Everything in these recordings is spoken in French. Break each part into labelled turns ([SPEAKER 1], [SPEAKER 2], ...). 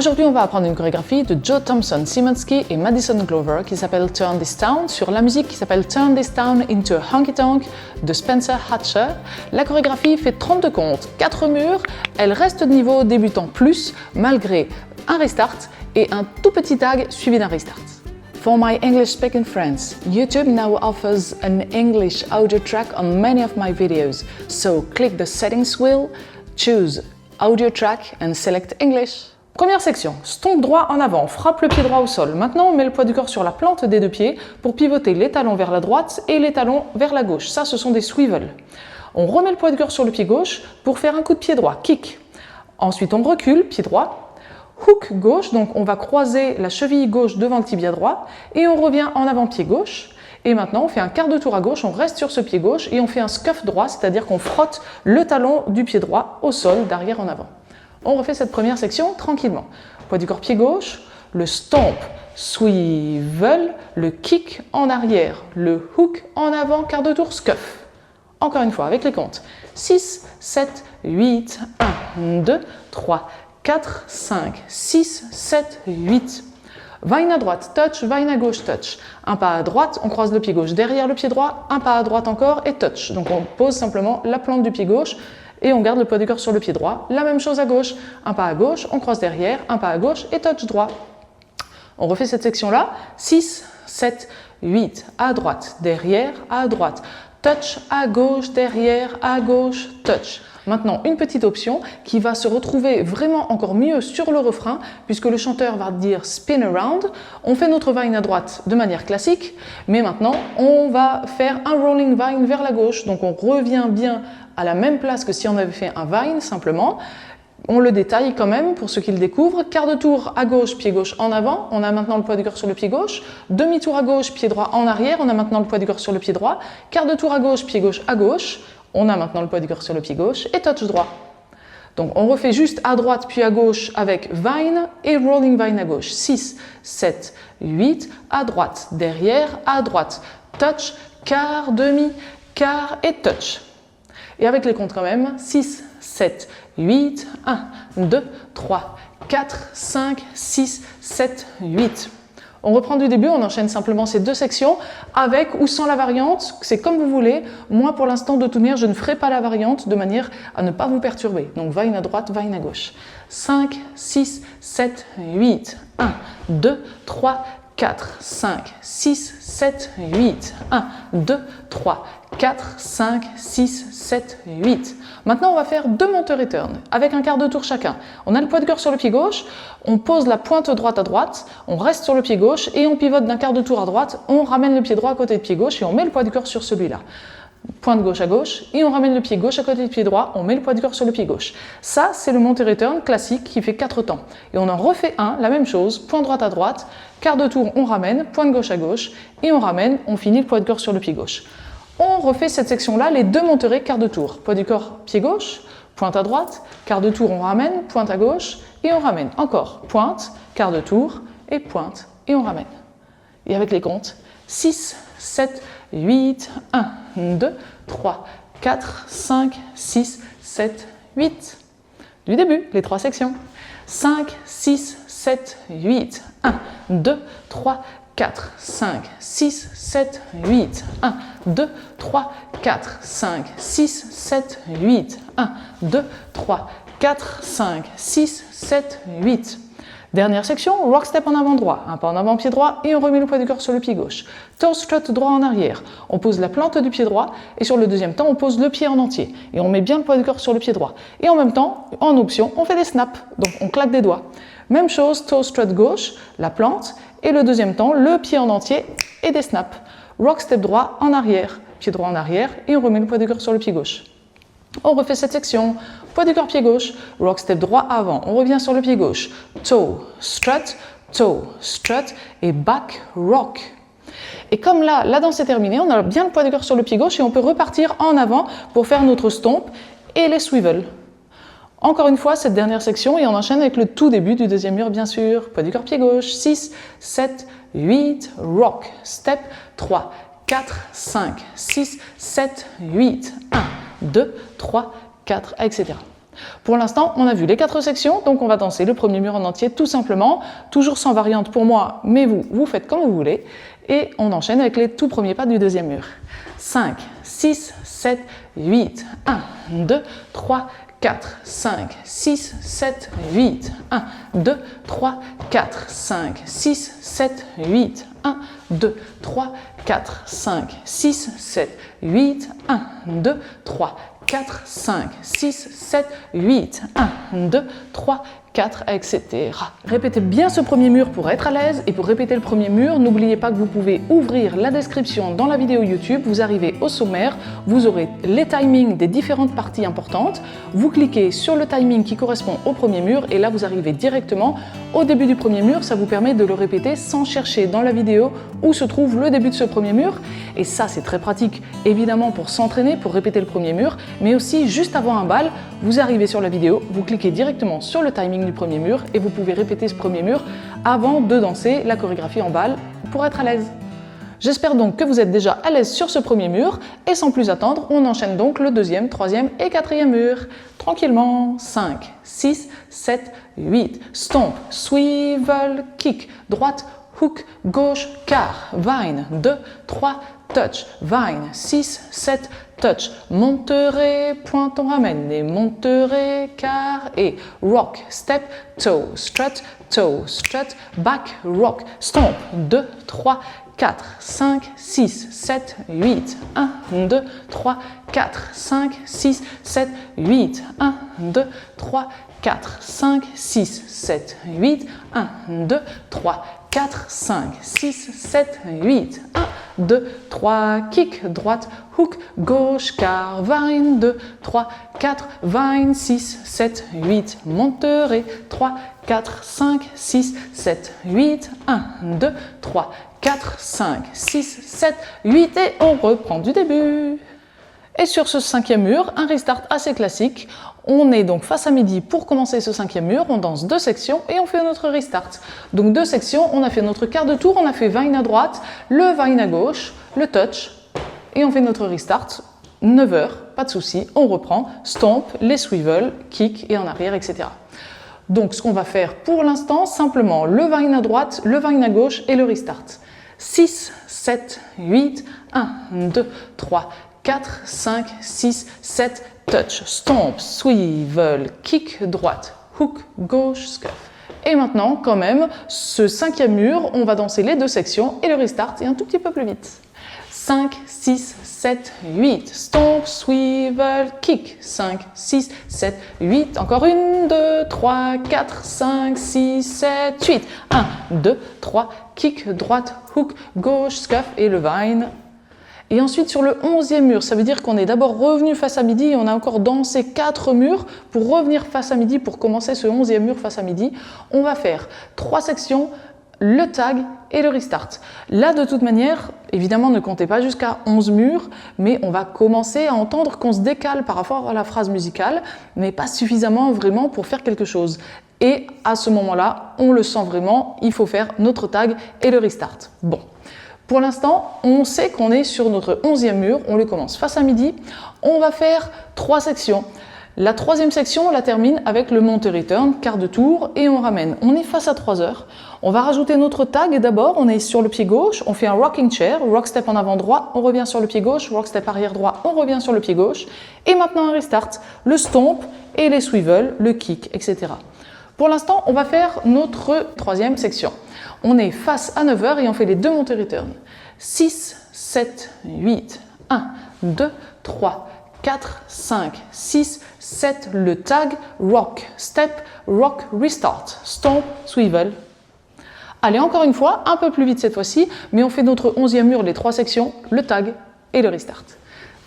[SPEAKER 1] Aujourd'hui, on va apprendre une chorégraphie de Joe Thompson Simonski et Madison Glover qui s'appelle Turn This Town sur la musique qui s'appelle Turn This Town into a Honky Tonk de Spencer Hatcher. La chorégraphie fait 32 comptes, 4 murs, elle reste de niveau débutant plus malgré un restart et un tout petit tag suivi d'un restart. For my English-speaking friends, YouTube now offers an English audio track on many of my videos, so click the settings wheel, choose audio track and select English. Première section, stomp droit en avant, frappe le pied droit au sol. Maintenant, on met le poids du corps sur la plante des deux pieds pour pivoter les talons vers la droite et les talons vers la gauche. Ça, ce sont des swivels. On remet le poids du corps sur le pied gauche pour faire un coup de pied droit, kick. Ensuite, on recule, pied droit. Hook gauche, donc on va croiser la cheville gauche devant le tibia droit et on revient en avant pied gauche. Et maintenant on fait un quart de tour à gauche, on reste sur ce pied gauche et on fait un scuff droit, c'est-à-dire qu'on frotte le talon du pied droit au sol d'arrière en avant. On refait cette première section tranquillement. Poids du corps pied gauche, le stomp, swivel, le kick en arrière, le hook en avant, quart de tour, scuff. Encore une fois avec les comptes. 6, 7, 8, 1, 2, 3, 4, 5, 6, 7, 8. Vine à droite, touch, vine à gauche, touch. Un pas à droite, on croise le pied gauche derrière le pied droit, un pas à droite encore et touch. Donc on pose simplement la plante du pied gauche et on garde le poids du corps sur le pied droit. La même chose à gauche, un pas à gauche, on croise derrière, un pas à gauche et touch droit. On refait cette section-là, 6, 7, 8, à droite, derrière, à droite. Touch à gauche, derrière, à gauche, touch. Maintenant, une petite option qui va se retrouver vraiment encore mieux sur le refrain, puisque le chanteur va dire spin around. On fait notre vine à droite de manière classique, mais maintenant, on va faire un rolling vine vers la gauche. Donc, on revient bien à la même place que si on avait fait un vine, simplement. On le détaille quand même pour ceux qui le découvrent. Quart de tour à gauche, pied gauche en avant. On a maintenant le poids du corps sur le pied gauche. Demi-tour à gauche, pied droit en arrière. On a maintenant le poids du corps sur le pied droit. Quart de tour à gauche, pied gauche à gauche. On a maintenant le poids du corps sur le pied gauche et touch droit. Donc on refait juste à droite puis à gauche avec vine et rolling vine à gauche. 6, 7, 8, à droite, derrière, à droite, touch, quart, demi, quart et touch. Et avec les comptes quand même, 6, 7, 8, 1, 2, 3, 4, 5, 6, 7, 8. On reprend du début, on enchaîne simplement ces deux sections avec ou sans la variante, c'est comme vous voulez. Moi, pour l'instant, de toute manière, je ne ferai pas la variante de manière à ne pas vous perturber. Donc, vine à droite, vine à gauche. 5, 6, 7, 8, 1, 2, 3, 4, 5, 6, 7, 8, 1, 2, 3, 4, 5, 6, 7, 8. Maintenant, on va faire deux montées return avec un quart de tour chacun. On a le poids de corps sur le pied gauche, on pose la pointe droite à droite, on reste sur le pied gauche et on pivote d'un quart de tour à droite, on ramène le pied droit à côté de pied gauche et on met le poids du corps sur celui-là. Pointe gauche à gauche et on ramène le pied gauche à côté du pied droit, on met le poids du corps sur le pied gauche. Ça, c'est le monté return classique qui fait 4 temps. Et on en refait un, la même chose, point droite à droite, quart de tour, on ramène, pointe gauche à gauche et on ramène, on finit le poids du corps sur le pied gauche. On refait cette section-là, les deux monterées quart de tour. Poids du corps, pied gauche, pointe à droite, quart de tour, on ramène, pointe à gauche et on ramène. Encore, pointe, quart de tour et pointe et on ramène. Et avec les comptes, 6, 7, 8, 1, 2, 3, 4, 5, 6, 7, 8. Du début, les trois sections. 5, 6, 7, 8, 1, 2, 3, 4, 5, 6, 7, 8, 1, 2, 3, 4, 5, 6, 7, 8, 1, 2, 3, 4, 5, 6, 7, 8. Dernière section, rock step en avant droit, un pas en avant pied droit et on remet le poids du corps sur le pied gauche. Toe strut droit en arrière, on pose la plante du pied droit et sur le deuxième temps on pose le pied en entier et on met bien le poids du corps sur le pied droit. Et en même temps, en option, on fait des snaps, donc on claque des doigts. Même chose, toe strut gauche, la plante et le deuxième temps, le pied en entier et des snaps. Rock step droit en arrière, pied droit en arrière et on remet le poids du corps sur le pied gauche. On refait cette section, poids du corps pied gauche, rock step droit avant, on revient sur le pied gauche, toe strut et back rock. Et comme là, la danse est terminée, on a bien le poids du corps sur le pied gauche et on peut repartir en avant pour faire notre stomp et les swivels. Encore une fois, cette dernière section et on enchaîne avec le tout début du deuxième mur bien sûr, poids du corps pied gauche, 6, 7, 8, rock, step, 3, 4, 5, 6, 7, 8, 1, 2, 3, 4, etc. Pour l'instant, on a vu les 4 sections, donc on va danser le premier mur en entier tout simplement, toujours sans variante pour moi, mais vous faites comme vous voulez, et on enchaîne avec les tout premiers pas du deuxième mur. 5, 6, 7, 8, 1, 2, 3, 4, 5, 6, 7, 8, 1, 2, 3, 4, 5, 6, 7, 8, 1, 2, 3, 4, 5, 6, 7, 8, 1, 2, 3, 4, 5, 6, 7, 8, 1, 2, 3, 4, etc. Répétez bien ce premier mur pour être à l'aise, et pour répéter le premier mur, n'oubliez pas que vous pouvez ouvrir la description dans la vidéo YouTube, vous arrivez au sommaire, vous aurez les timings des différentes parties importantes, vous cliquez sur le timing qui correspond au premier mur, et là vous arrivez directement au début du premier mur, ça vous permet de le répéter sans chercher dans la vidéo où se trouve le début de ce premier mur, et ça c'est très pratique évidemment pour s'entraîner, pour répéter le premier mur, mais aussi juste avant un bal, vous arrivez sur la vidéo, vous cliquez directement sur le timing du premier mur et vous pouvez répéter ce premier mur avant de danser la chorégraphie en bal pour être à l'aise. J'espère donc que vous êtes déjà à l'aise sur ce premier mur et sans plus attendre, on enchaîne donc le deuxième, troisième et quatrième mur. Tranquillement, 5, 6, 7, 8, stomp, swivel, kick, droite, hook, gauche, quart, vine, 2, 3, touch, vine, 6, 7, touch, monterez, pointe, on ramène, et monterez, quart, et rock, step, toe, strut, back, rock, stomp, 2, 3, 4, 5, 6, 7, 8, 1, 2, 3, 4, 5, 6, 7, 8, 1, 2, 3, 4, 5, 6, 7, 8, 1, 2, 3, 4, 5, 6, 7, 8, 1, 2, 3, kick, droite, hook, gauche, quart, vine, 2, 3, 4, vine, 6, 7, 8, monterez, 3, 4, 5, 6, 7, 8, 1, 2, 3, 4, 5, 6, 7, 8 et on reprend du début. Et sur ce cinquième mur, un restart assez classique. On est donc face à midi pour commencer ce cinquième mur, on danse 2 sections et on fait notre restart. Donc 2 sections, on a fait notre quart de tour, on a fait vine à droite, le vine à gauche, le touch et on fait notre restart. 9 heures, pas de souci, on reprend, stomp, les swivel, kick et en arrière, etc. Donc ce qu'on va faire pour l'instant, simplement le vine à droite, le vine à gauche et le restart. 6, 7, 8, 1, 2, 3, 4, 5, 6, 7, touch, stomp, swivel, kick, droite, hook, gauche, scuff. Et maintenant, quand même, ce cinquième mur, on va danser les 2 sections et le restart et un tout petit peu plus vite. 5, 6, 7, 8, stomp, swivel, kick, 5, 6, 7, 8, encore 1, 2, 3, 4, 5, 6, 7, 8, 1, 2, 3, kick, droite, hook, gauche, scuff et le vine. Et ensuite sur le 11e mur, ça veut dire qu'on est d'abord revenu face à midi et on a encore dansé 4 murs pour revenir face à midi, pour commencer ce 11e mur face à midi. On va faire 3 sections, le tag et le restart. Là de toute manière, évidemment ne comptez pas jusqu'à 11 murs, mais on va commencer à entendre qu'on se décale par rapport à la phrase musicale, mais pas suffisamment vraiment pour faire quelque chose. Et à ce moment-là, on le sent vraiment, il faut faire notre tag et le restart. Bon. Pour l'instant, on sait qu'on est sur notre 11e mur, on le commence face à midi. On va faire 3 sections. La 3e section, on la termine avec le monte-return, quart de tour, et on ramène. On est face à 3 heures. On va rajouter notre tag d'abord, on est sur le pied gauche, on fait un rocking chair, rock step en avant droit, on revient sur le pied gauche, rock step arrière droit, on revient sur le pied gauche. Et maintenant un restart, le stomp et les swivel, le kick, etc. Pour l'instant, on va faire notre 3e section. On est face à 9 heures et on fait les 2 montées return. 6, 7, 8, 1, 2, 3, 4, 5, 6, 7, le tag, rock, step, rock, restart, stomp, swivel. Allez, encore une fois, un peu plus vite cette fois-ci, mais on fait notre 11e mur, les 3 sections, le tag et le restart.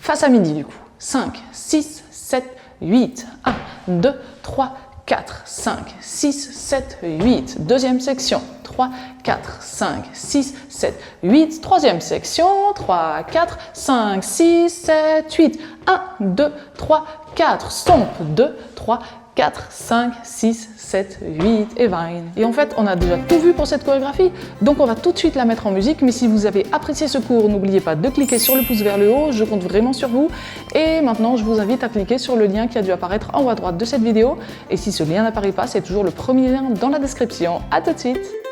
[SPEAKER 1] Face à midi du coup. 5, 6, 7, 8, 1, 2, 3, 4, 5, 6, 7, 8, deuxième section, 3, 4, 5, 6, 7, 8, troisième section, 3, 4, 5, 6, 7, 8, 1, 2, 3, 4, stomp, 2, 3, 4, 5, 6, 7, 8 et 20. Et en fait, on a déjà tout vu pour cette chorégraphie, donc on va tout de suite la mettre en musique. Mais si vous avez apprécié ce cours, n'oubliez pas de cliquer sur le pouce vers le haut, je compte vraiment sur vous. Et maintenant, je vous invite à cliquer sur le lien qui a dû apparaître en haut à droite de cette vidéo. Et si ce lien n'apparaît pas, c'est toujours le premier lien dans la description. À tout de suite!